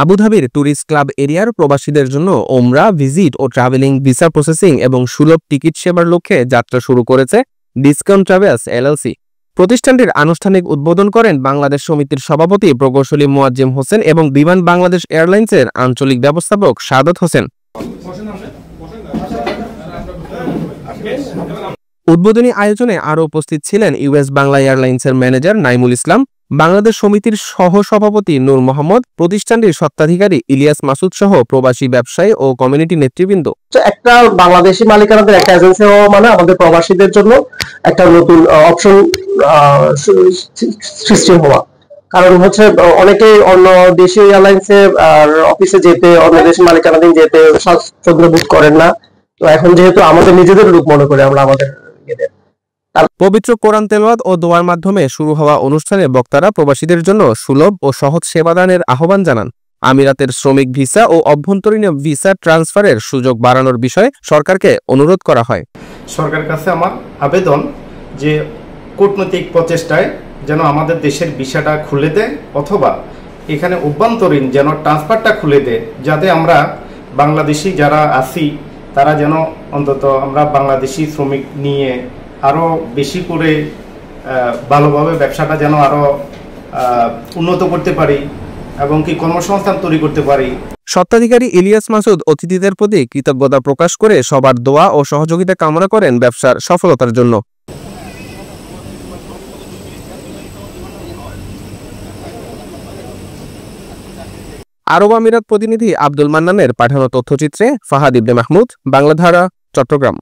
আবুধাবির tourist club এরিয়ার প্রবাসীদের জন্য ওমরা ভিজিট ও ট্রাভেলিং ভিসা প্রসেসিং এবং সুলভ টিকিট সেবার লক্ষ্যে যাত্রা শুরু করেছে ডিসকাউন্ট ট্রাভেলস এলএলসি। প্রতিষ্ঠানটির আনুষ্ঠানিক উদ্বোধন করেন বাংলাদেশ সমিতির সভাপতি প্রকৌশলী মোয়াজ্জেম হোসেন এবং বিমান বাংলাদেশ এয়ারলাইন্সের আঞ্চলিক ব্যবস্থাপক সাদত হোসেন। উদ্বোধনী আয়োজনে আরও উপস্থিত ছিলেন ইউএস বাংলা এয়ারলাইন্সের ম্যানেজার নাইমুল ইসলাম, বাংলাদেশ সমিতির সহ সভাপতি নূর মোহাম্মদ, প্রতিষ্ঠানটির স্বত্বাধিকারী ইলিয়াস মাসুদ সহ প্রবাসী ব্যবসায়ী ও কমিউনিটি নেতৃবৃন্দ। একটা বাংলাদেশি মালিকানাদের একটা এজেন্সি হওয়া মানে আমাদের প্রবাসীদের জন্য একটা নতুন অপশন সৃষ্টি হওয়া। কারণ হচ্ছে অনেকেই অন্য দেশীয় এয়ারলাইন্সে আর অফিসে যেতে, অন্য দেশের মালিকানাধীন যেতে স্বাচ্ছন্দ্য বোধ করেন না। তো এখন যেহেতু আমাদের নিজেদের লোক মনে করে আমরা আমাদের পবিত্র কোরআন তেলাওয়াত ও দোয়ার মাধ্যমে শুরু হওয়া অনুষ্ঠানে বক্তারা প্রবাসীদের জন্য সুলভ ও সহজ সেবাদানের আহ্বান জানান। আমিরাতের শ্রমিক ভিসা ও অভ্যন্তরীণ ভিসা ট্রান্সফারের সুযোগ বাড়ানোর বিষয়ে সরকারকে অনুরোধ করা হয়। সরকারের কাছে আমার আবেদন যে কূটনৈতিক প্রচেষ্টায় যেন আমাদের দেশের ভিসাটা খুলে দেয়, অথবা এখানে অভ্যন্তরীণ যেন ট্রান্সফারটা খুলে দেয়, যাতে আমরা বাংলাদেশি যারা আছি তারা যেন অন্তত আমরা বাংলাদেশি শ্রমিক নিয়ে আরও বেশি করে ভালোভাবে ব্যবসাটা যেন আরও উন্নত করতে পারি এবং কি কর্মসংস্থান তৈরি করতে পারি। স্বত্বাধিকারী ইলিয়াস মাসুদ অতিথিদের প্রতি কৃতজ্ঞতা প্রকাশ করে সবার দোয়া ও সহযোগিতা কামনা করেন ব্যবসার সফলতার জন্য। আরব আমিরাত প্রতিনিধি আব্দুল মান্নানের পাঠানো তথ্যচিত্রে ফাহাদ ইবনে মাহমুদ, বাংলাধারা, চট্টগ্রাম।